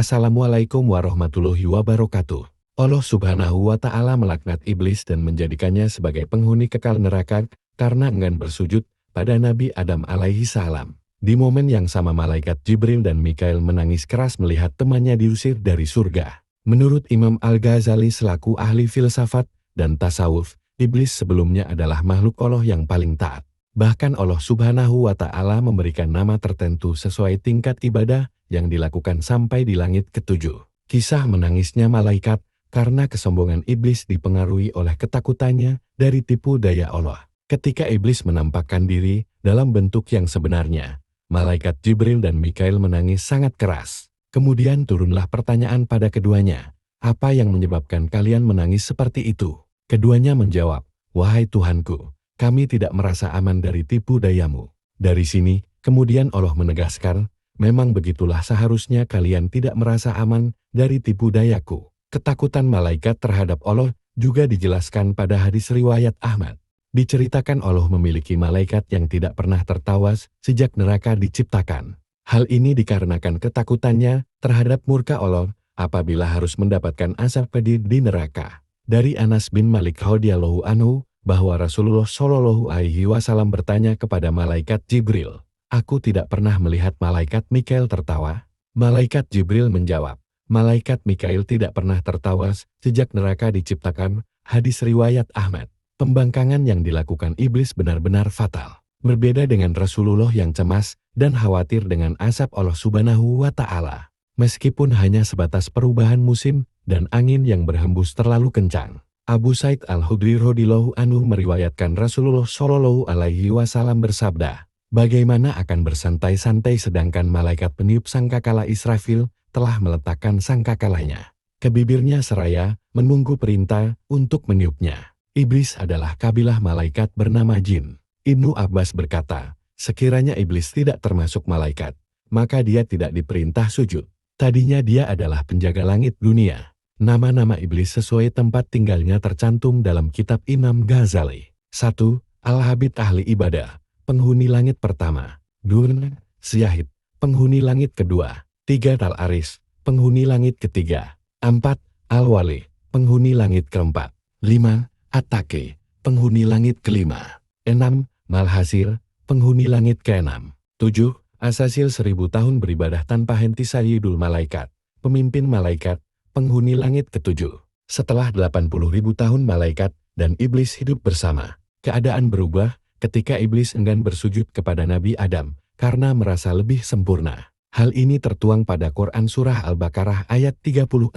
Assalamualaikum warahmatullahi wabarakatuh. Allah Subhanahu wa Ta'ala melaknat iblis dan menjadikannya sebagai penghuni kekal neraka karena enggan bersujud pada Nabi Adam alaihi salam. Di momen yang sama malaikat Jibril dan Mikail menangis keras melihat temannya diusir dari surga. Menurut Imam Al-Ghazali selaku ahli filsafat dan tasawuf, iblis sebelumnya adalah makhluk Allah yang paling taat. Bahkan Allah Subhanahu wa Ta'ala memberikan nama tertentu sesuai tingkat ibadah yang dilakukan sampai di langit ketujuh. Kisah menangisnya malaikat karena kesombongan iblis dipengaruhi oleh ketakutannya dari tipu daya Allah. Ketika iblis menampakkan diri dalam bentuk yang sebenarnya, malaikat Jibril dan Mikail menangis sangat keras. Kemudian turunlah pertanyaan pada keduanya, apa yang menyebabkan kalian menangis seperti itu? Keduanya menjawab, wahai Tuhanku, kami tidak merasa aman dari tipu dayamu. Dari sini, kemudian Allah menegaskan, memang begitulah seharusnya kalian tidak merasa aman dari tipu dayaku. Ketakutan malaikat terhadap Allah juga dijelaskan pada hadis riwayat Ahmad. Diceritakan Allah memiliki malaikat yang tidak pernah tertawas sejak neraka diciptakan. Hal ini dikarenakan ketakutannya terhadap murka Allah apabila harus mendapatkan azab pedih di neraka. Dari Anas bin Malik radhiyallahu anhu bahwa Rasulullah Shallallahu alaihi wasallam bertanya kepada malaikat Jibril, "Aku tidak pernah melihat malaikat Mikail tertawa." Malaikat Jibril menjawab, "Malaikat Mikail tidak pernah tertawa sejak neraka diciptakan." Hadis riwayat Ahmad. Pembangkangan yang dilakukan iblis benar-benar fatal. Berbeda dengan Rasulullah yang cemas dan khawatir dengan azab Allah Subhanahu wa Ta'ala. Meskipun hanya sebatas perubahan musim dan angin yang berhembus terlalu kencang. Abu Said Al-Khudri radhiyallahu anhu meriwayatkan Rasulullah Shallallahu alaihi wasallam bersabda, "Bagaimana akan bersantai-santai sedangkan malaikat peniup sangkakala Israfil telah meletakkan sangkakalanya ke bibirnya seraya menunggu perintah untuk meniupnya." Iblis adalah kabilah malaikat bernama jin. Ibnu Abbas berkata, sekiranya iblis tidak termasuk malaikat, maka dia tidak diperintah sujud. Tadinya dia adalah penjaga langit dunia. Nama-nama iblis sesuai tempat tinggalnya tercantum dalam kitab Imam Ghazali. 1. Al-Habid ahli ibadah, penghuni langit pertama. 2. Syahid, penghuni langit kedua. 3. Tal-Aris, penghuni langit ketiga. 4. Al-Wali, penghuni langit keempat. 5. At-Taqi, penghuni langit kelima. 6. Malhasir, penghuni langit keenam. 7. Asasil 1000 tahun beribadah tanpa henti Sayyidul Malaikat, pemimpin malaikat, penghuni langit ketujuh. Setelah 80.000 tahun malaikat dan iblis hidup bersama, keadaan berubah ketika iblis enggan bersujud kepada Nabi Adam karena merasa lebih sempurna. Hal ini tertuang pada Quran Surah Al-Baqarah ayat 34.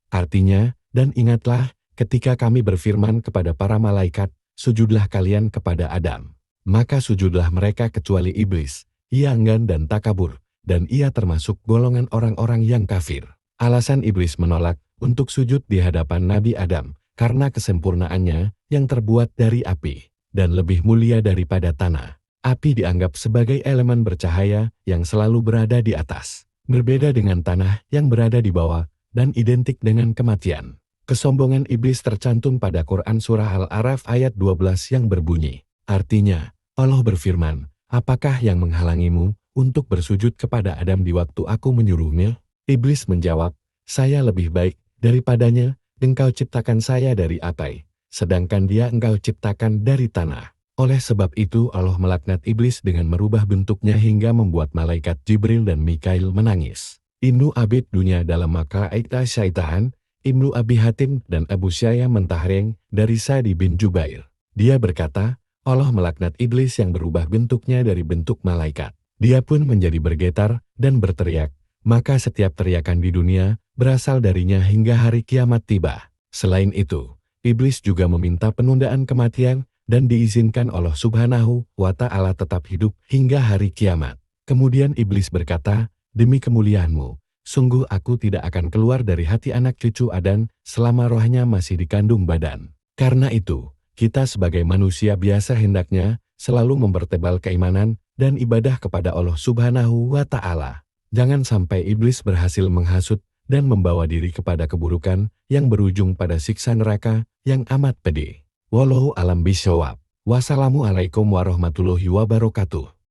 Artinya, dan ingatlah ketika kami berfirman kepada para malaikat, sujudlah kalian kepada Adam. Maka sujudlah mereka kecuali iblis. Ia enggan dan takabur, dan ia termasuk golongan orang-orang yang kafir. Alasan iblis menolak untuk sujud di hadapan Nabi Adam, karena kesempurnaannya yang terbuat dari api, dan lebih mulia daripada tanah. Api dianggap sebagai elemen bercahaya yang selalu berada di atas, berbeda dengan tanah yang berada di bawah, dan identik dengan kematian. Kesombongan iblis tercantum pada Quran Surah Al-A'raf ayat 12 yang berbunyi, artinya, Allah berfirman, apakah yang menghalangimu untuk bersujud kepada Adam di waktu aku menyuruhnya? Iblis menjawab, saya lebih baik daripadanya, engkau ciptakan saya dari api, sedangkan dia engkau ciptakan dari tanah. Oleh sebab itu Allah melaknat iblis dengan merubah bentuknya hingga membuat malaikat Jibril dan Mikail menangis. Ibnu Abid Dunya dalam Maqaid Syaitan, Ibnu Abi Hatim dan Abu Syaya Mentahring dari Sa'di bin Jubair. Dia berkata, Allah melaknat iblis yang berubah bentuknya dari bentuk malaikat. Dia pun menjadi bergetar dan berteriak, maka setiap teriakan di dunia berasal darinya hingga hari kiamat tiba. Selain itu, iblis juga meminta penundaan kematian dan diizinkan Allah Subhanahu wa Ta'ala tetap hidup hingga hari kiamat. Kemudian iblis berkata, demi kemuliaanmu, sungguh aku tidak akan keluar dari hati anak cucu Adam selama rohnya masih dikandung badan. Karena itu, kita sebagai manusia biasa hendaknya selalu mempertebal keimanan dan ibadah kepada Allah Subhanahu wa Ta'ala. Jangan sampai iblis berhasil menghasut dan membawa diri kepada keburukan yang berujung pada siksa neraka yang amat pedih. Wallahu alam bishawab. Wassalamualaikum warahmatullahi wabarakatuh.